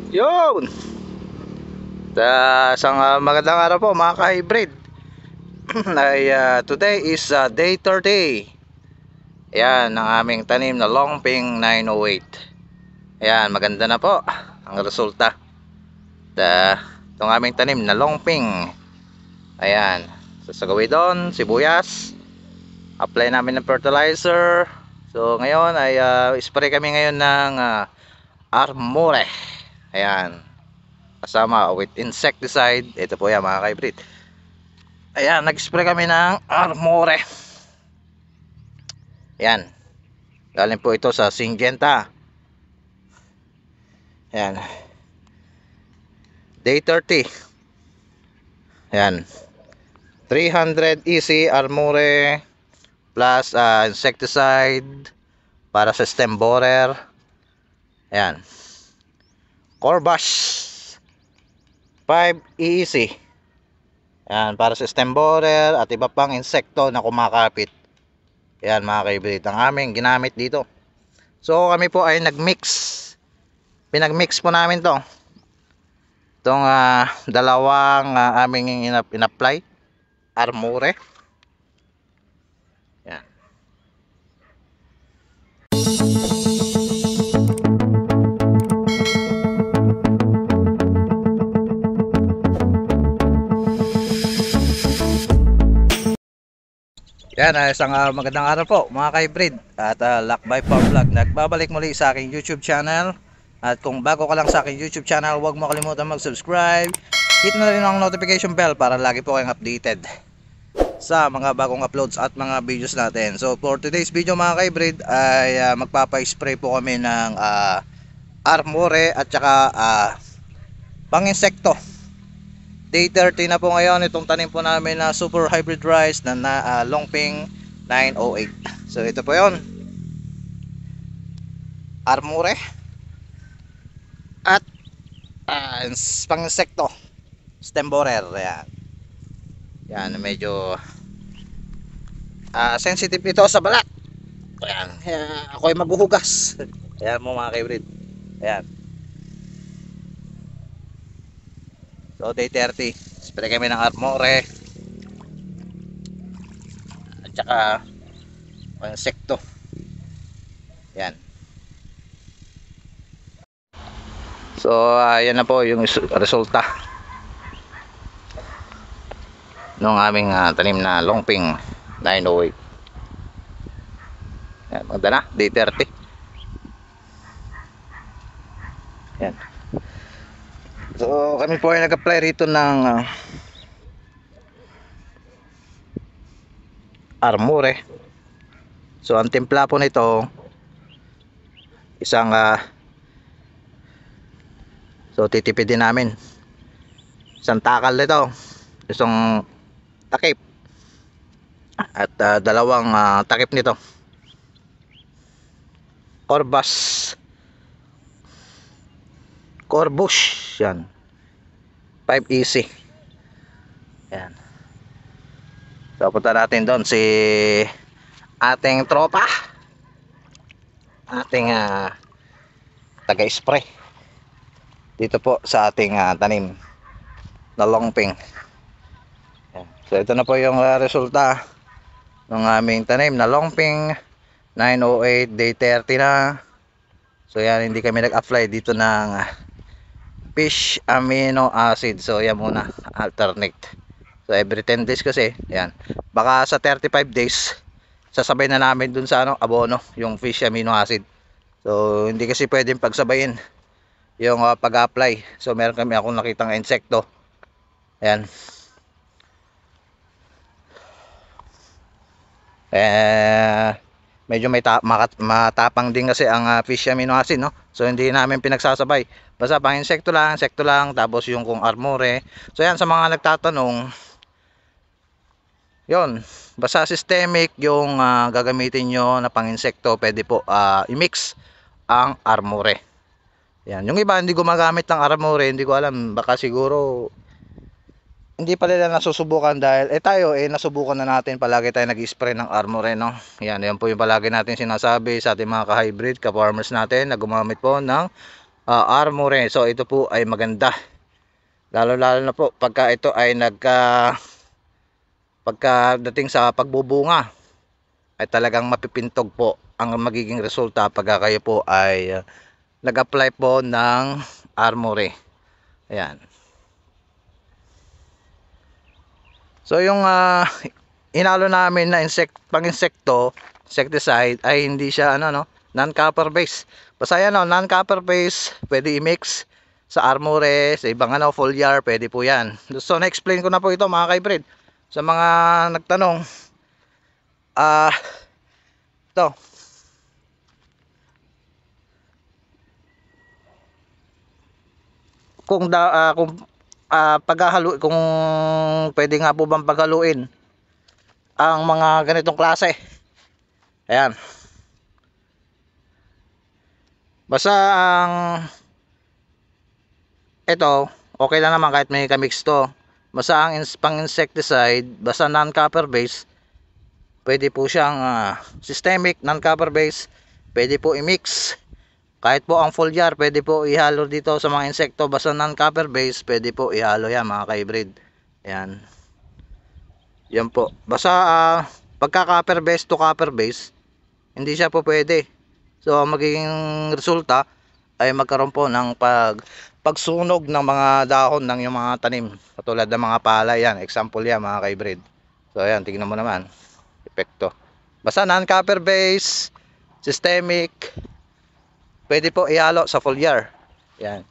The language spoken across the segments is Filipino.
Yun! Isang magandang araw po mga ka-hybrid. Today is day 30. Ayan, ang aming tanim na Longping 908. Ayan, maganda na po ang resulta. Itong aming tanim na Longping. Ayan, sasagawin doon, sibuyas. Apply namin ng fertilizer. So ngayon ay spray kami ngayon ng Armore. Ayan, kasama with insecticide. Ito po yan mga ka-hybrid. Ayan, nag-spray kami ng Armore. Ayan, galing po ito sa Syngenta. Ayan, day 30. Ayan, 300 EC Armore plus insecticide para sa stem borer. Ayan, Corbash 5 EEC. Ayan, para sa stem borer at iba pang insekto na kumakapit. Ayan mga ka-hybrid, ang aming ginamit dito. So kami po ay nagmix. Pinagmix po namin to. Itong dalawang aming in-apply Armore. Ayan. Yan, isang magandang araw po mga ka-hybrid at Lakbay Farm Vlog. Nagbabalik muli sa aking YouTube channel. At kung bago ka lang sa aking YouTube channel, huwag mo kalimutan mag-subscribe. Hit mo na rin ang notification bell para lagi po kayong updated sa mga bagong uploads at mga videos natin. So for today's video mga ka-hybrid ay magpapa-spray po kami ng Armore at saka pang-insekto. Day 30 na po ngayon itong tanim po namin na super hybrid rice na Longping 908. So ito po yon, Armore at pang-insekto stem borer. Ayan. Yan, medyo sensitive ito sa balat. Ayan, ako ay maghuhugas. Ayan mo mga ka-hybrid. Ayan. So day 30, spray kami ng Armore at saka insekto. Yan. So yan na po yung resulta ng aming tanim na Longping 908. Yan, maganda na, day 30. Yan. So kami po ay nag-apply rito ng Armore. So ang timpla po nito isang so titipidin namin isang takal nito, isang takip at dalawang takip nito Corbush. Yan, 5 EC. Yan. So punta natin doon si ating tropa, ating taga-spray dito po sa ating tanim na Longping. Yan. So ito na po yung resulta ng aming tanim na Longping 908 day 30 na. So yan, hindi kami nag-apply dito ng fish amino acid. So yan muna, alternate. So every 10 days kasi, yan. Baka sa 35 days sasabay na namin dun sa abono, yung fish amino acid. So hindi kasi pwedeng pagsabayin yung pag-apply. So meron kami akong nakitang insekto. Ayan. Medyo matapang din kasi ang fish amino acid, no? So hindi namin pinagsasabay. Basta pang insekto lang, tapos yung kung Armore. So yan, sa mga nagtatanong, yon, basta systemic yung gagamitin nyo na pang insekto, pwede po i-mix ang Armore. Yan, yung iba hindi gumagamit ng Armore, hindi ko alam, baka siguro hindi pa nila nasusubukan dahil tayo nasubukan na natin, palagi tayo nag-spray ng Armore, no? Yan po yung palagi natin sinasabi sa ating mga ka-hybrid, ka-farmers natin na gumamit po ng armory. So ito po ay maganda. Lalo na po pagka ito ay pagkadating sa pagbubunga ay talagang mapipintog po ang magiging resulta pagka kayo po ay nag-apply po ng armory. Ayan. So yung inalo namin na pang-insekto, insecticide ay hindi siya non-copper base. Basta yan non-copper base, pwede i-mix sa armory, sa ibang foliar, pwede po yan. So na-explain ko na po ito mga ka-hybrid. Sa mga nagtanong, ito. Kung paghahalo, kung pwede nga po bang paghaluin ang mga ganitong klase. Ayan. Basta ang ito, okay lang naman kahit may kamix to. Basta ang pang-insecticide, basta non-copper base, pwede po siyang systemic, non-copper base, pwede po i-mix. Kahit po ang foliar, pwede po ihalo dito sa mga insekto. Basta non-copper base, pwede po ihalo yan mga ka-hybrid. Ayan. Yan po. Basta pagka copper base to copper base, hindi siya po pwede. So magiging resulta ay magkaroon po ng pagsunog ng mga dahon ng yung mga tanim. Katulad ng mga palay yan. Example yan mga ka-hybrid. So ayan, tingnan mo naman. Epekto. Basta non-copper base, systemic, pwede po ihalo sa foliar. Yan.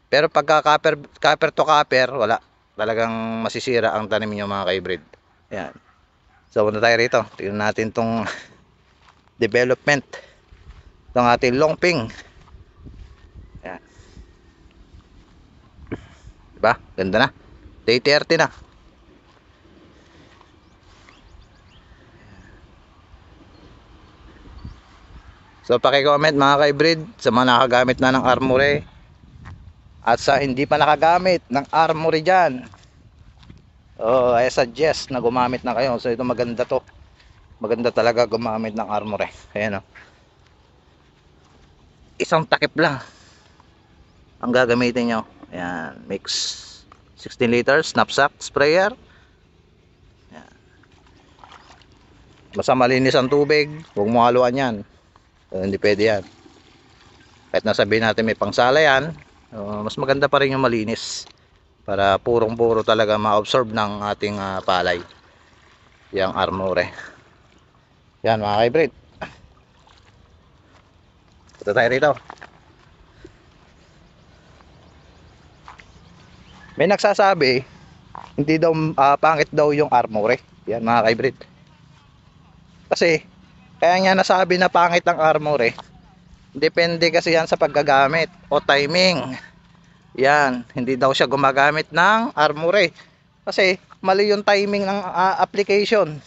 Pero pagka copper to copper, wala. Talagang masisira ang tanim niyo mga ka-hybrid. Yan. So punta tayo rito. Tingnan natin tong development ng ating longping. Yan. Diba? Ganda na. Day 30 na. So paki-comment mga ka-hybrid sa mga nakagamit na ng armory at sa hindi pa nakagamit ng armory dyan. I suggest na gumamit na kayo. So ito maganda to. Maganda talaga gumamit ng armory. Ayan o. Isang takip lang ang gagamitin nyo. Ayan. Mix 16 liters knapsack sprayer. Ayan. Basta malinis ang tubig. Huwag mo haluan yan. Hindi pwede yan. Kahit nasabihin natin may pangsala yan, mas maganda pa rin yung malinis para purong-puro talaga ma-absorb ng ating palay yung armory. Yan mga ka-hybrid. Punta tayo rito. May nagsasabi hindi daw pangit daw yung armory. Yan mga ka-hybrid. Kasi kaya nga nasabi na pangit ang armory, depende kasi yan sa paggagamit o timing. Yan, hindi daw siya gumagamit ng armory kasi mali yung timing ng application.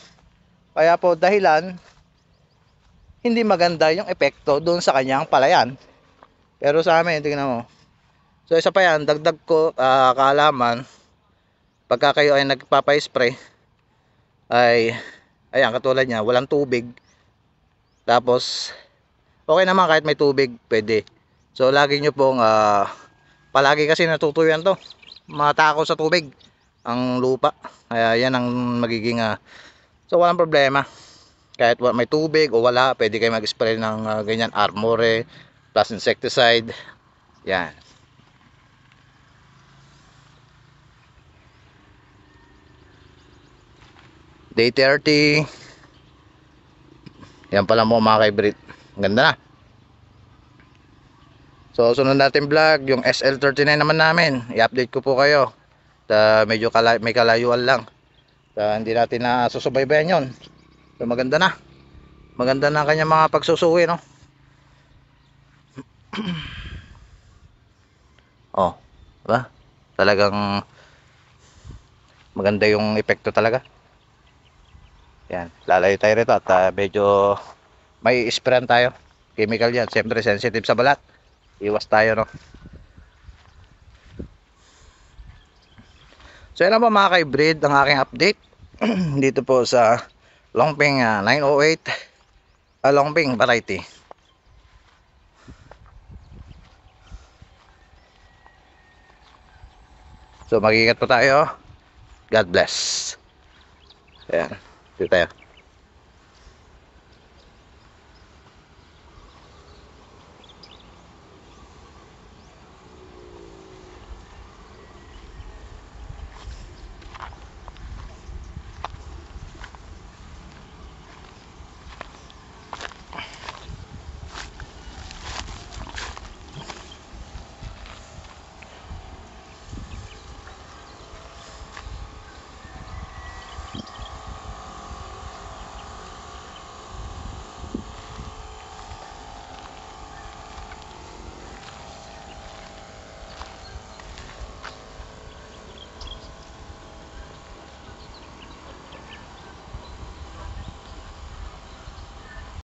Kaya po dahilan hindi maganda yung epekto doon sa kanyang palayan. Pero sa amin, tingnan mo. So isa pa yan, dagdag ko kaalaman, pagka kayo ay nagpapa-spray ay ayan, katulad niya, walang tubig. Tapos okay naman kahit may tubig, pwede. So lagi nyo pong palagi kasi natutuyan to, matako sa tubig ang lupa, kaya yan ang magiging so walang problema kahit may tubig o wala, pwede kayo mag-spray ng ganyan armory plus insecticide. Yan. Day 30. Yan pala mo mga ka-hybrid. Ganda na. So sunod natin vlog yung SL39 naman namin. I-update ko po kayo. Medyo may kalayuan lang. Hindi natin na susubaybayan yon. So maganda na. Maganda na kanya mga pagsusuwi, no? Oh, diba? Talagang maganda yung epekto talaga. Yan, lalayo tayo rito at medyo may sprayan tayo. Chemical yan, siyempre sensitive sa balat. Iwas tayo, no? So yan po mga ka-hybrid ang aking update dito po sa Longping 908 Longping variety. So mag-ingat po tayo. God bless. Ayan, dito tayo.